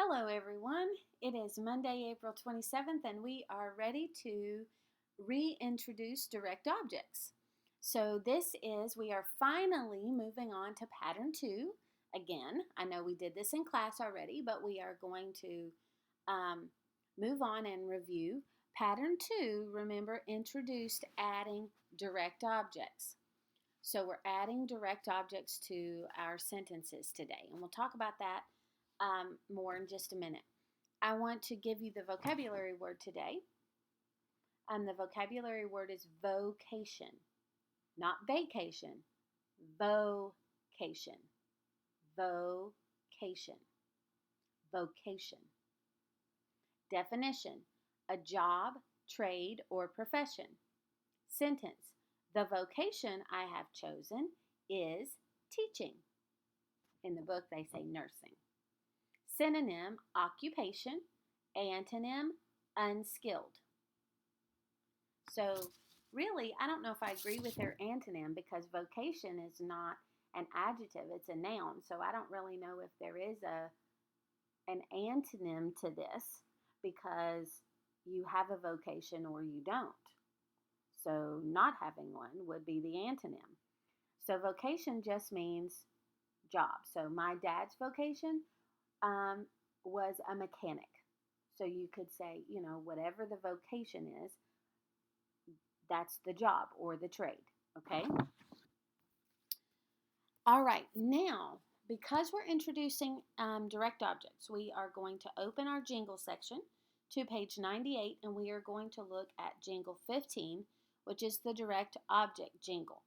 Hello, everyone. It is Monday, April 27th, and we are ready to reintroduce direct objects. So, we are finally moving on to pattern 2. Again, I know we did this in class already, but we are going to move on and review. Pattern 2, remember, introduced adding direct objects. So, we're adding direct objects to our sentences today, and we'll talk about that more in just a minute. I want to give you the vocabulary word today. The vocabulary word is vocation, not vacation. Vocation. Vocation. Vocation. Definition: a job, trade, or profession. Sentence: the vocation I have chosen is teaching. In the book, they say nursing. Synonym: occupation. Antonym: unskilled. So really, I don't know if I agree with their antonym because vocation is not an adjective, it's a noun. So I don't really know if there is an antonym to this because you have a vocation or you don't. So not having one would be the antonym. So vocation just means job. So my dad's vocation was a mechanic. So you could say, whatever the vocation is, that's the job or the trade. Okay? All right. Now, because we're introducing direct objects, we are going to open our jingle section to page 98, and we are going to look at jingle 15, which is the direct object jingle.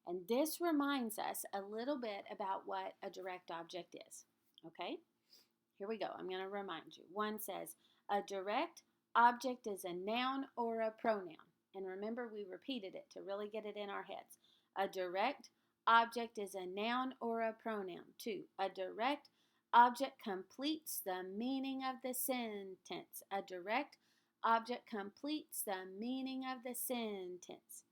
And this reminds us a little bit about what a direct object is. Okay? Here we go. I'm going to remind you. One says, a direct object is a noun or a pronoun. And remember, we repeated it to really get it in our heads. A direct object is a noun or a pronoun. 2. A direct object completes the meaning of the sentence. A direct object completes the meaning of the sentence.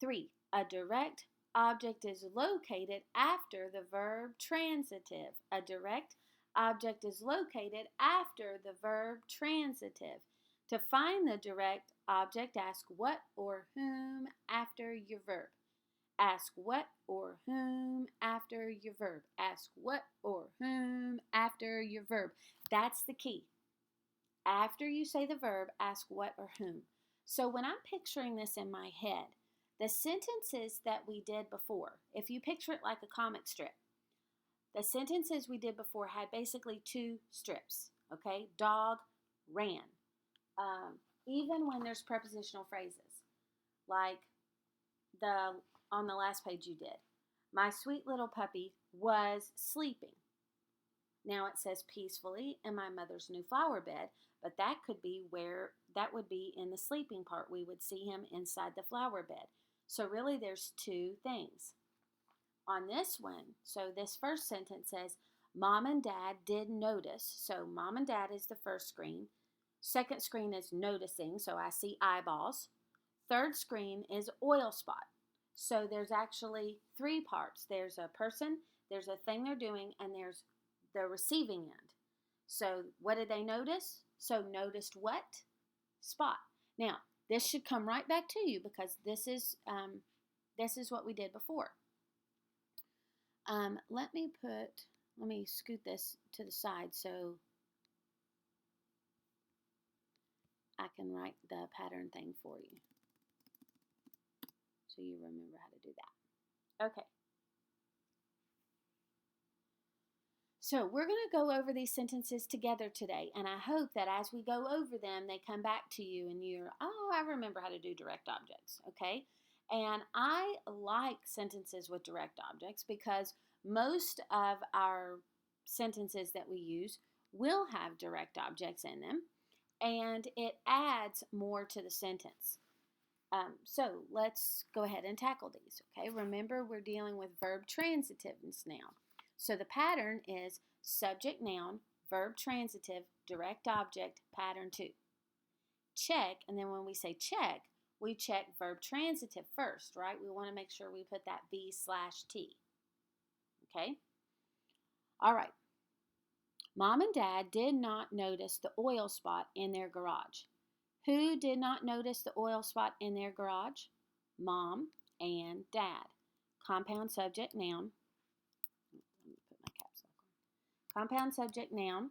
3. A direct object is located after the verb transitive. A direct object is located after the verb transitive. To find the direct object, ask what or whom after your verb. Ask what or whom after your verb. Ask what or whom after your verb. That's the key. After you say the verb, ask what or whom. So when I'm picturing this in my head, the sentences that we did before, if you picture it like a comic strip, the sentences we did before had basically 2 strips, okay? Dog ran. Even when there's prepositional phrases, like on the last page you did, my sweet little puppy was sleeping. Now it says peacefully in my mother's new flower bed, but that would be in the sleeping part. We would see him inside the flower bed. So really there's 2 things. On this one, so this first sentence says, Mom and Dad did notice. So Mom and Dad is the first screen. Second screen is noticing, so I see eyeballs. Third screen is oil spot. So there's actually 3 parts. There's a person, there's a thing they're doing, and there's the receiving end. So what did they notice? So noticed what? Spot. Now, this should come right back to you because this is what we did before. Let me scoot this to the side so I can write the pattern thing for you. So you remember how to do that. Okay. So we're going to go over these sentences together today, and I hope that as we go over them, they come back to you and you're, I remember how to do direct objects, okay? And I like sentences with direct objects because most of our sentences that we use will have direct objects in them, and it adds more to the sentence. So let's go ahead and tackle these, okay? Remember, we're dealing with verb transitives now. So the pattern is subject noun, verb transitive, direct object, pattern 2. Check, and then when we say check, we check verb transitive first, right? We want to make sure we put that V/T. Okay? All right. Mom and Dad did not notice the oil spot in their garage. Who did not notice the oil spot in their garage? Mom and Dad. Compound subject noun. Let me put my caps lock on. Compound subject noun.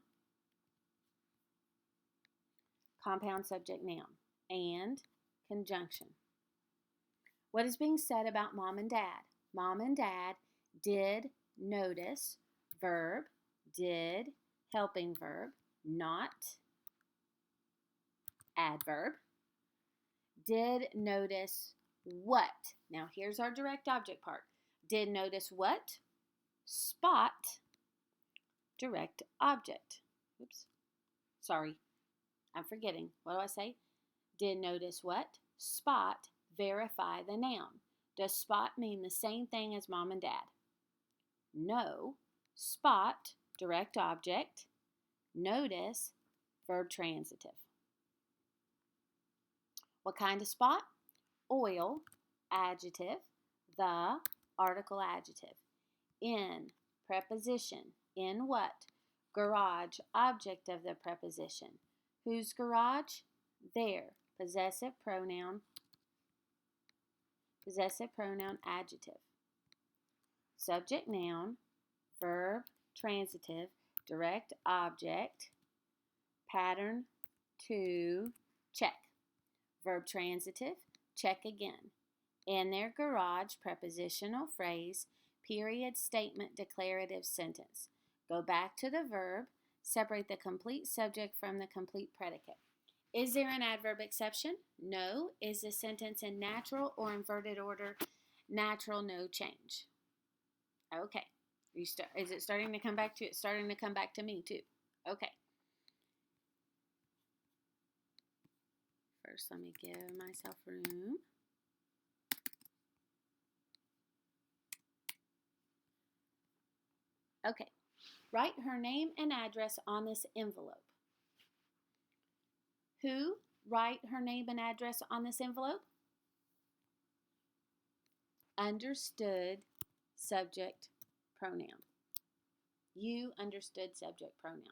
Compound subject noun. And conjunction. What is being said about Mom and Dad? Mom and Dad did notice, verb, did, helping verb, not adverb. Did notice what? Now here's our direct object part. Did notice what? Spot, direct object. Oops. Sorry, I'm forgetting. What do I say? Did notice what? Spot, verify the noun. Does spot mean the same thing as Mom and Dad? No. Spot, direct object. Notice, verb transitive. What kind of spot? Oil, adjective. The, article adjective. In, preposition. In what? Garage, object of the preposition. Whose garage? Their, possessive pronoun. Possessive pronoun adjective. Subject noun, verb transitive, direct object, pattern to check. Verb transitive, check again. In their garage, prepositional phrase, period, statement, declarative sentence. Go back to the verb, separate the complete subject from the complete predicate. Is there an adverb exception? No. Is the sentence in natural or inverted order? Natural, no change. Okay. Is it starting to come back to you? It's starting to come back to me too. Okay. First, let me give myself room. Okay. Write her name and address on this envelope. Who? Write her name and address on this envelope. Understood subject pronoun. You understood subject pronoun.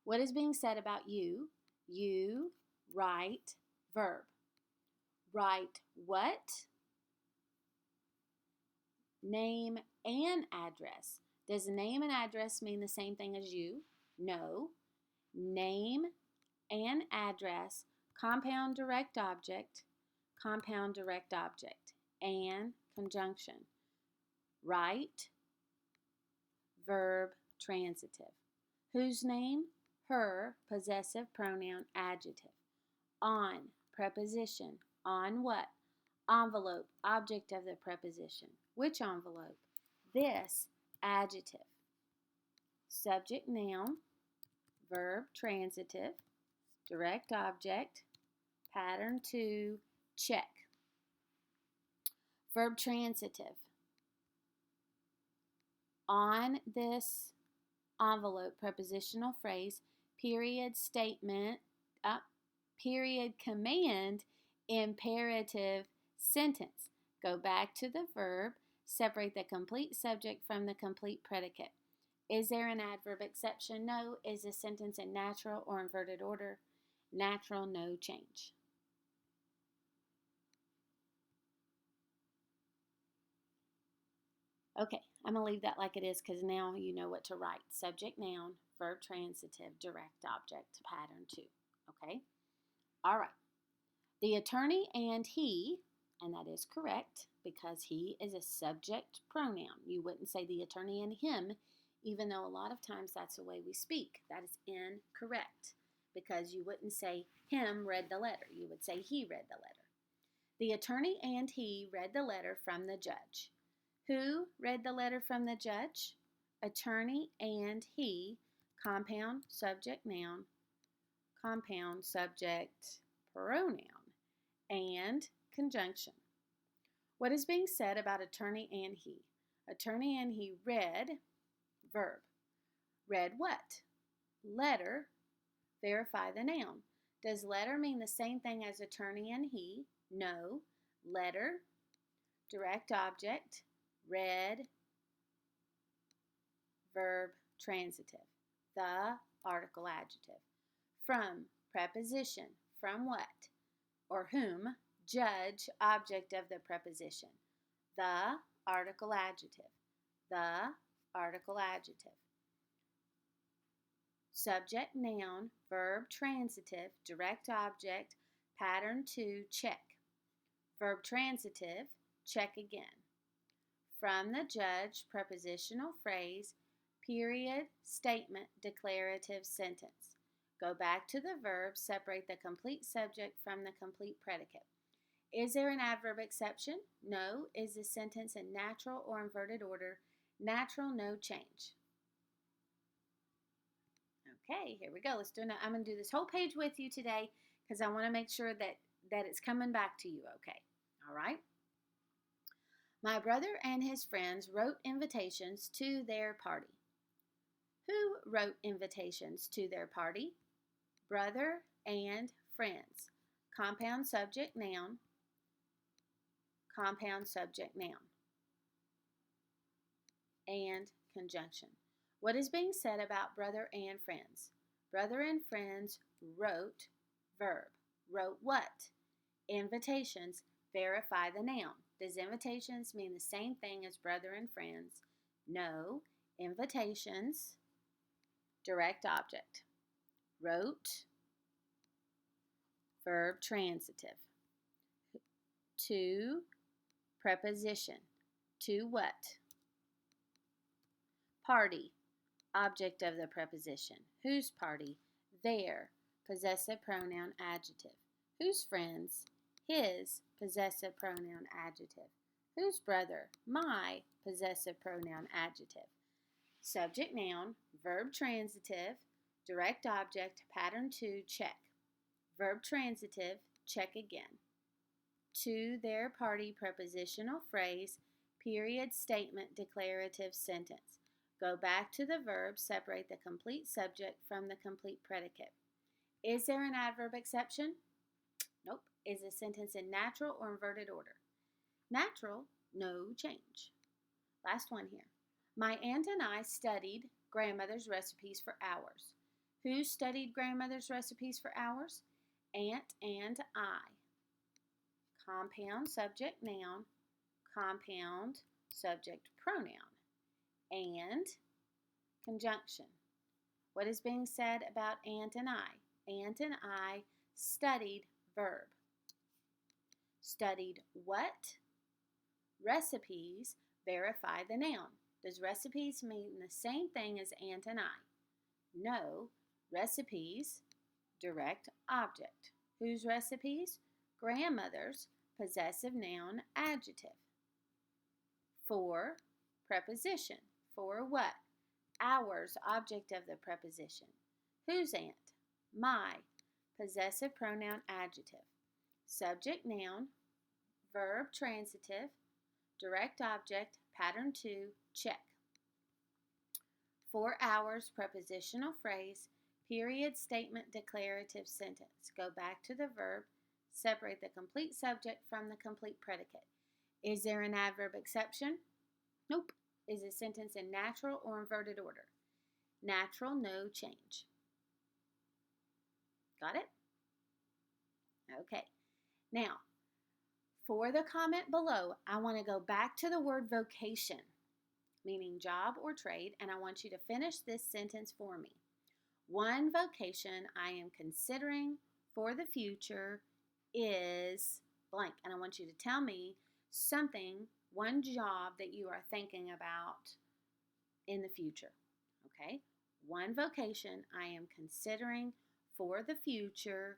What is being said about you? You write verb. Write what? Name and address. Does name and address mean the same thing as you? No. Name and address, compound direct object, and conjunction. Write, verb transitive. Whose name? Her, possessive pronoun adjective. On, preposition. On what? Envelope, object of the preposition. Which envelope? This, adjective. Subject noun, verb transitive, direct object, pattern to check. Verb transitive. On this envelope, prepositional phrase, period, statement, period, command, imperative sentence. Go back to the verb, separate the complete subject from the complete predicate. Is there an adverb exception? No. Is the sentence in natural or inverted order? Natural, no change. Okay, I'm going to leave that like it is because now you know what to write. Subject, noun, verb transitive, direct object, pattern to. Okay? All right. The attorney and he, and that is correct because he is a subject pronoun. You wouldn't say the attorney and him, even though a lot of times that's the way we speak. That is incorrect because you wouldn't say him read the letter. You would say he read the letter. The attorney and he read the letter from the judge. Who read the letter from the judge? Attorney and he, compound subject noun, compound subject pronoun, and conjunction. What is being said about attorney and he? Attorney and he read, verb. Read what? Letter, verify the noun. Does letter mean the same thing as attorney and he? No. Letter, direct object, read, verb transitive. the article adjective. From, preposition, from what or whom, judge, object of the preposition. The article adjective. The article adjective. Subject, noun, verb, transitive, direct object, pattern 2, check. Verb transitive, check again. From the judge, prepositional phrase, period, statement, declarative sentence. Go back to the verb, separate the complete subject from the complete predicate. Is there an adverb exception? No. Is the sentence in natural or inverted order? Natural, no change. Okay, here we go. Let's do it. I'm going to do this whole page with you today because I want to make sure that it's coming back to you okay. All right? My brother and his friends wrote invitations to their party. Who wrote invitations to their party? Brother and friends. Compound subject noun. Compound subject noun. And conjunction. What is being said about brother and friends? Brother and friends wrote, verb. Wrote what? Invitations. Verify the noun. Does invitations mean the same thing as brother and friends? No. Invitations, direct object. Wrote, verb transitive. To, preposition. To what? Party, object of the preposition. Whose party? Their, possessive pronoun adjective. Whose friends? His, possessive pronoun adjective. Whose brother? My, possessive pronoun adjective. Subject noun, verb transitive, direct object, pattern 2, check. Verb transitive, check again. To their party, prepositional phrase, period, statement, declarative sentence. Go back to the verb, separate the complete subject from the complete predicate. Is there an adverb exception? Nope. Is the sentence in natural or inverted order? Natural, no change. Last one here. My aunt and I studied grandmother's recipes for hours. Who studied grandmother's recipes for hours? Aunt and I. Compound subject noun, compound subject pronoun, and conjunction. What is being said about aunt and I? Aunt and I studied, verb. Studied what? Recipes, verify the noun. Does recipes mean the same thing as aunt and I? No. Recipes, direct object. Whose recipes? Grandmother's, possessive noun adjective. For, preposition. For what? Ours, object of the preposition. Whose aunt? My, possessive pronoun adjective. Subject noun, verb transitive, direct object, pattern 2, check. For hours, prepositional phrase, period, statement, declarative sentence. Go back to the verb, separate the complete subject from the complete predicate. Is there an adverb exception? Nope. Is the sentence in natural or inverted order? Natural, no change. Got it? Okay. Now, for the comment below, I want to go back to the word vocation, meaning job or trade, and I want you to finish this sentence for me. One vocation I am considering for the future is blank, and I want you to tell me something, one job that you are thinking about in the future, okay? One vocation I am considering for the future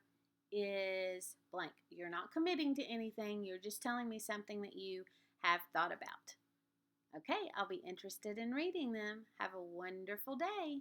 is blank. You're not committing to anything. You're just telling me something that you have thought about. Okay, I'll be interested in reading them. Have a wonderful day.